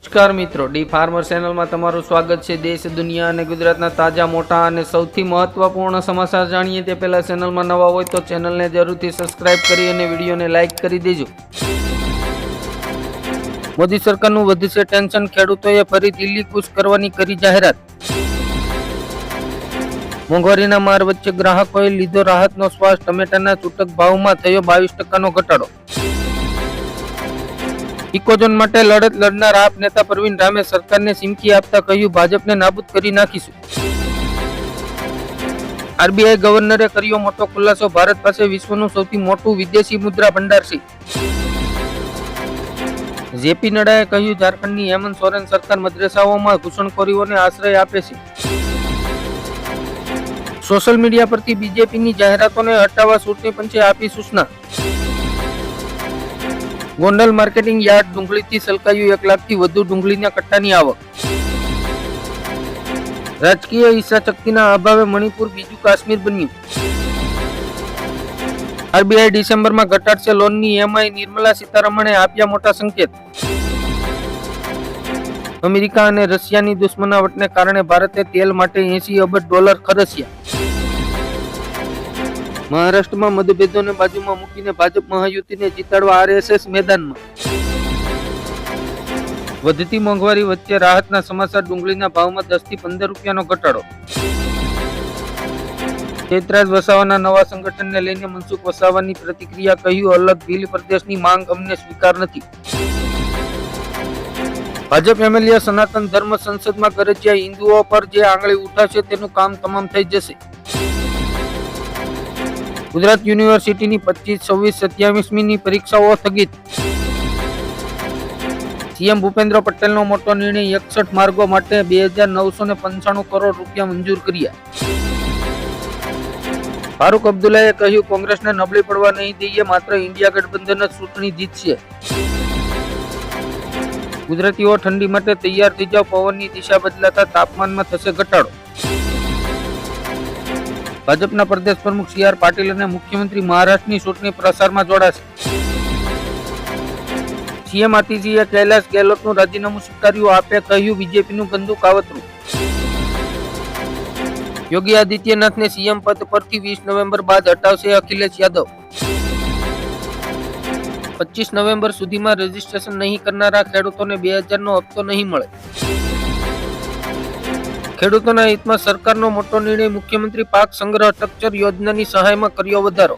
નમસ્કાર મિત્રો, D farmer ચેનલમાં તમારું સ્વાગત છે। દેશ, દુનિયા અને ગુજરાતના તાજા, મોટા અને સૌથી મહત્વપૂર્ણ સમાચાર જાણીએ તે પહેલા ચેનલમાં નવા હોય તો ચેનલને જરૂરથી સબસ્ક્રાઇબ કરી અને વિડીયોને લાઇક કરી દેજો। મોદી સરકારનું વધશે ટેન્શન, ખેડૂતોએ ફરી દિલ્હી કૂચ કરવાની કરી જાહેરાત। મોંઘવારીના માર વચ્ચે ગ્રાહકોએ લીધો રાહતનો શ્વાસ, ટમેટાના છૂટક ભાવમાં થયો 22% ઘટાડો। ઇકોઝોન માટે લડત લડનાર આપ નેતા પ્રવીણ રામે સરકારને ચીમકી આપતા કહ્યું, ભાજપને નાબૂદ કરી નાખીશું। આરબીઆઈ ગવર્નરે કર્યો મોટો ખુલાસો, ભારત પાસે વિશ્વનું સૌથી મોટું વિદેશી મુદ્રા ભંડાર છે। જેપી નડ્ડાએ કહ્યું, ઝારખંડની હેમંત સોરેન સરકાર મદ્રેસાઓમાં ઘૂસણખોરીઓને આશ્રય આપે છે। સોશિયલ મીડિયા પરથી બીજેપીની જાહેરાતોને હટાવવા ચૂંટણી પંચે આપી સૂચના। ગોંડલ માર્કેટિંગ યાર્ડ ડુંગળીથી છલકાયું 1 લાખથી વધુ ડુંગળીના કટ્ટાની આવક। રાજકીય ઈચ્છાશક્તિના અભાવે મણિપુર બીજું કાશ્મીર બન્યું। આરબીઆઈ ડિસેમ્બરમાં ઘટાડશે લોનની EMI, નિર્મલા સીતારમણે આપ્યા મોટા સંકેત। અમેરિકા અને રશિયાની દુશ્મનાવટને કારણે ભારતે તેલ માટે $80 અબજ ખર્ચ્યા। મહારાષ્ટ્રમાં મતભેદોને બાજુમાં મૂકીને ભાજપ મહાયુતિને જીતાડવા RSS મેદાનમાં। વધતી મોંઘવારી વચ્ચે રાહતના સમાચાર, ડુંગળીના ભાવમાં 10 થી 15 રૂપિયાનો ઘટાડો। ચૈતરાજ વસાવાના નવા સંગઠનને લઈને મનસુખ વસાવાની પ્રતિક્રિયા, કહ્યું, અલગ ભીલ પ્રદેશની માંગ અમને સ્વીકાર નથી। ભાજપ MLA સનાતન ધર્મ સંસદમાં ગરજ્યા, હિન્દુઓ પર જે આંગળી ઉઠાવશે તેનું કામ તમામ થઈ જશે। ગુજરાત યુનિવર્સિટીની 25, 26, 27મીની પરીક્ષાઓ સ્થગિત। સીએમ ભૂપેન્દ્ર પટેલનો મોટો નિર્ણય, 61 માર્ગો માટે 2995 કરોડ રૂપિયા મંજૂર કર્યા। ફારૂક અબ્દુલ્લાએ કહ્યું, કોંગ્રેસને નબળી પડવા નહીં દઈએ, માત્ર ઇન્ડિયા ગઠબંધન જ ચૂંટણી જીતશે। ગુજરાતીઓ ઠંડી માટે તૈયાર થઈ જાવ, પવનની દિશા બદલાતા તાપમાનમાં થશે ઘટાડો। ભાજપના પ્રદેશ પ્રમુખ CR પાટીલ અને મુખ્યમંત્રી મહારાષ્ટ્રની ચૂંટણી પ્રચારમાં જોડાશે। સીએમ આતિશીએ કૈલાશ ગેહલોતનું રાજીનામું સ્વીકાર્યું, આપે કહ્યું, બીજેપીનું ગંદુ કાવતરું। યોગી આદિત્યનાથને સીએમ પદ પરથી 20 નવેમ્બર બાદ હટાવશે અખિલેશ યાદવ। 25 નવેમ્બર સુધીમાં રજીસ્ટ્રેશન નહીં કરનારા ખેડૂતોને 2000નો હપ્તો નહીં મળે। ખેડૂતોના હિતમાં સરકારનો મોટો નિર્ણય, મુખ્યમંત્રી પાક સંગ્રહ સ્ટ્રક્ચર યોજનાની સહાયમાં કર્યો વધારો।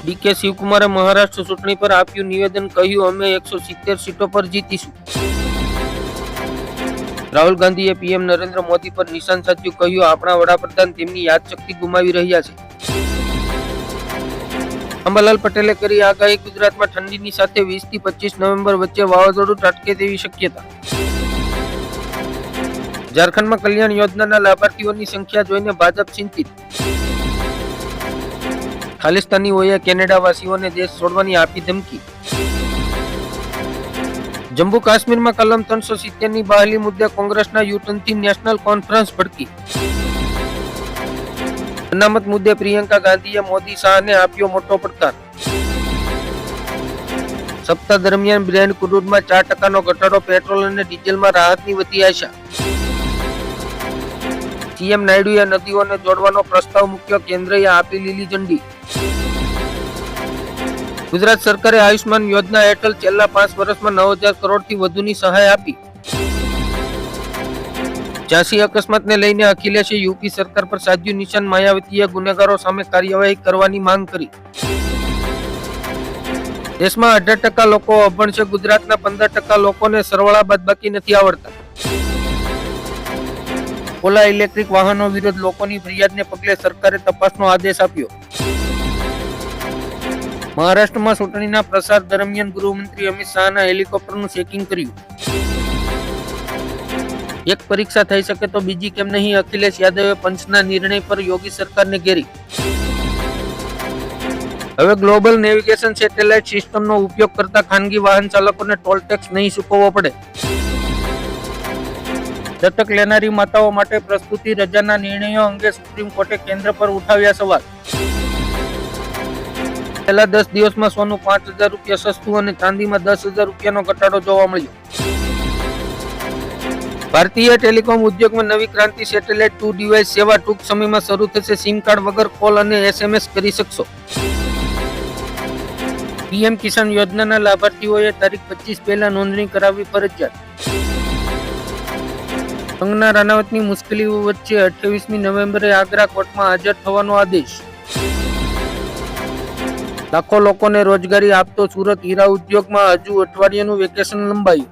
ડીકે શિવકુમારે મહારાષ્ટ્ર ચૂંટણી પર આપ્યું નિવેદન, કહ્યું, અમે 170 સીટો પર જીતીશું। રાહુલ ગાંધીએ PM નરેન્દ્ર મોદી પર નિશાન સાધ્યું, કહ્યું, આપણા વડાપ્રધાન તેમની યાદશક્તિ ગુમાવી રહ્યા છે। અંબાલાલ પટેલે કરી આગાહી, ગુજરાતમાં ઠંડીની સાથે 20 થી 25 નવેમ્બર વચ્ચે વાવાઝોડું ત્રાટકે તેવી શક્યતા। ઝારખંડમાં કલ્યાણ યોજનાના લાભાર્થીઓની સંખ્યા જોઈને ભાજપ ચિંતિત। ખાલિસ્તાનીઓએ કેનેડાવાસીઓને દેશ છોડવાની આપી ધમકી। જમ્મુ કાશ્મીરમાં કલમ 370ની બહાલી મુદ્દે કોંગ્રેસના યુટર્નથી નેશનલ કોન્ફરન્સ ભડકી। અનામત મુદ્દે પ્રિયંકા ગાંધીએ મોદી શાહને આપ્યો મોટો પડકાર। સપ્તાહ દરમિયાન બ્રેન્ટ ક્રૂડમાં 4%નો ઘટાડો, પેટ્રોલ અને ડીઝલમાં રાહતની વધી આશા। સીએમ નાયડુએ નદીઓને જોડવાનો પ્રસ્તાવ મૂક્યો, કેન્દ્રએ આપી લીલી ઝંડી। ગુજરાત સરકારે આયુષ્માન યોજના હેઠળ છેલ્લા 5 વર્ષમાં 9000 કરોડથી વધુની સહાય આપી। ઝાંસી અકસ્માતને લઈને અખિલેશે યુપી સરકાર પર સાધ્યું નિશાન, માયાવતીએ ગુનેગારો સામે કાર્યવાહી કરવાની માંગ કરી। દેશમાં 18% લોકો અભણ છે, ગુજરાતના 15% લોકોને સરવાળા બાદબાકી નથી આવડતા। ઓલા ઇલેક્ટ્રિક વાહનો વિરુદ્ધ લોકોની ફરિયાદને પગલે સરકારે તપાસનો આદેશ આપ્યો। મહારાષ્ટ્રમાં ચૂંટણીના પ્રચાર દરમિયાન ગૃહમંત્રી અમિત શાહના હેલિકોપ્ટરનું ચેકિંગ કર્યું। એક પરીક્ષા થઈ શકે તો બીજી કેમ નહીં, અખિલેશ યાદવે પંચના નિર્ણય પર યોગી સરકારને ઘેરી। હવે ગ્લોબલ નેવિગેશન સેટેલાઇટ સિસ્ટમનો ઉપયોગ કરતા ખાનગી વાહન ચાલકોને ટોલ ટેક્સ નહીં ચૂકવવો પડે। દત્તક લેનારી માતાઓ માટે પ્રસૂતિ રજાના નિર્ણયો અંગે સુપ્રીમ કોર્ટે કેન્દ્ર પર ઉઠાવ્યા સવાલ। છેલ્લા 10 દિવસમાં સોનું 5,000 રૂપિયા સસ્તું અને ચાંદીમાં 10,000 રૂપિયાનો ઘટાડો જોવા મળ્યો. ભારતીય ટેલિકોમ ઉદ્યોગમાં નવી ક્રાંતિ. સેટેલાઇટ ટુ ડિવાઇસ સેવા ટૂંક સમયમાં શરૂ થશે. સિમ કાર્ડ વગર કોલ અને SMS કરી શકશો. પીએમ કિસાન યોજનાના લાભાર્થીઓએ તારીખ 25 પહેલા નોંધણી કરાવવી ફરજિયાત. કંગના રાણાવતની મુશ્કેલીઓ વચ્ચે 28મી નવેમ્બરે આગ્રા કોર્ટમાં હાજર થવાનો આદેશ. લાખો લોકોને રોજગારી આપતો સુરત હીરા ઉદ્યોગમાં હજુ અઠવાડિયાનું વેકેશન લંબાયું.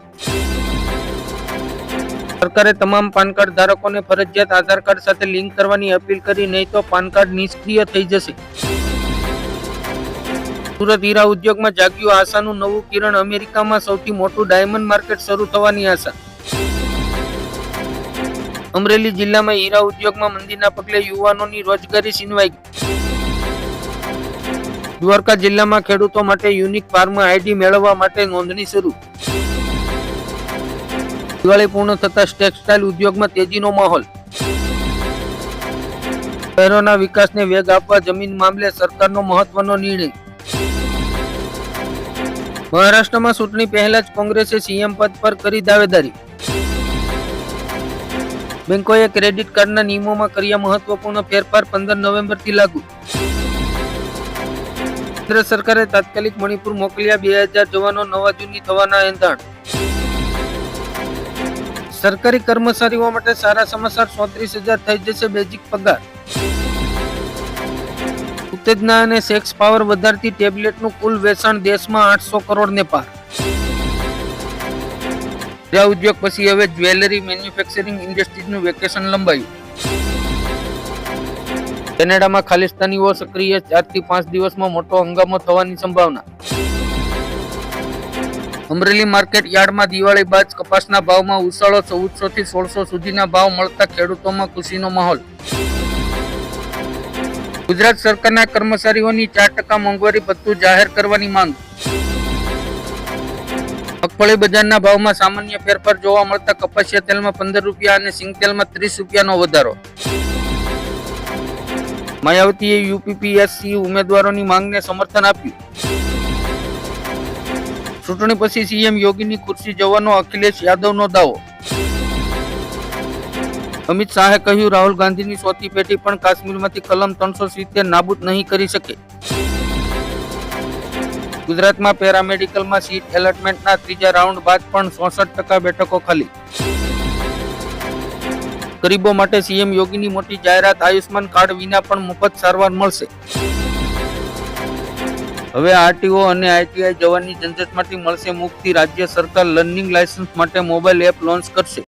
સરકારે તમામ પાન કાર્ડ ધારકોને ફરજિયાત આધાર કાર્ડ સાથે લિંક કરવાની અપીલ કરી, નહીં તો પાન કાર્ડ નિષ્ક્રિય થઈ જશે. સુરત હીરા ઉદ્યોગમાં જાગ્યું આશાનું નવું કિરણ. અમેરિકામાં સૌથી મોટું ડાયમંડ માર્કેટ શરૂ થવાની આશા. અમરેલી જિલ્લામાં હીરા ઉદ્યોગમાં મંદીના પગલે યુવાનોની રોજગારી છીનવાઈ ગઈ. દ્વારકા જિલ્લામાં ખેડૂતો માટે યુનિક ફાર્મ આઈડી મેળવવા માટે નોંધણી શરૂ. દિવાળી પૂર્ણ થતા ટેક્સટાઇલ ઉદ્યોગમાં તેજીનો માહોલ. શહેરોના વિકાસને વેગ આપવા જમીન મામલે સરકારનો મહત્વનો નિર્ણય. મહારાષ્ટ્રમાં ચૂંટણી પહેલા જ કોંગ્રેસે સીએમ પદ પર કરી દાવેદારી. બેંકોએ ક્રેડિટ કાર્ડના નિયમોમાં કર્યા મહત્વપૂર્ણ ફેરફાર. 15 નવેમ્બરથી લાગુ. કેન્દ્ર સરકારે તાત્કાલિક મણિપુર મોકલ્યા 2,000 જવાનો. નવા જૂની થવાના એંધાણ. સરકારી કર્મચારીઓ માટે સારા સમાચાર. 34,000 થઈ જશે બેઝિક પગાર. ઉત્તેજના અને સેક્સ પાવર વધારતી ટેબ્લેટનું કુલ વેચાણ દેશમાં 800 કરોડને પાર. હીરા ઉદ્યોગ પછી હવે જ્વેલરી મેન્યુફેક્ચરિંગ ઇન્ડસ્ટ્રીઝનું વેકેશન લંબાયું. કેનેડામાં ખાલિસ્તાનીઓ સક્રિય. 4 થી 5 દિવસમાં મોટો હંગામો થવાની સંભાવના. અમરેલી માર્કેટ યાર્ડમાં દિવાળી બાદ કપાસના ભાવમાં ઉછાળો. 1400 થી 1600 સુધીના ભાવ મળતા ખેડૂતોમાં ખુશીનો માહોલ. ગુજરાત સરકારના કર્મચારીઓની 4% મોંઘવારી ભથ્થું જાહેર કરવાની માંગ. મગફળી બજારના ભાવમાં સામાન્ય ફેરફાર જોવા મળતા કપાસિયા તેલમાં 15 રૂપિયા અને સિંગ તેલમાં 30 રૂપિયાનો વધારો. માયાવતીએ યુપીપીએસસી ઉમેદવારોની માંગને સમર્થન આપ્યું. ચૂંટણી પછી સીએમ યોગીની ખુરશી જવાનો અખિલેશ યાદવનો દાવો. અમિત શાહે કહ્યું, રાહુલ ગાંધીની ચોથી પેઢી પણ કાશ્મીરમાંથી કલમ 370 નાબૂદ નહીં કરી શકે. ગુજરાતમાં પેરામેડિકલમાં સીટ એલોટમેન્ટના ત્રીજા રાઉન્ડ બાદ પણ 66% બેઠકો ખાલી. ગરીબો માટે સીએમ યોગીની મોટી જાહેરાત. આયુષ્માન કાર્ડ વિના પણ મફત સારવાર મળશે. હવે આરટીઓ અને આઈટીઆઈ જવાની ઝંઝટમાંથી મળશે મુક્તિ. રાજ્ય સરકાર લર્નિંગ લાયસન્સ માટે મોબાઈલ એપ લોન્ચ કરશે.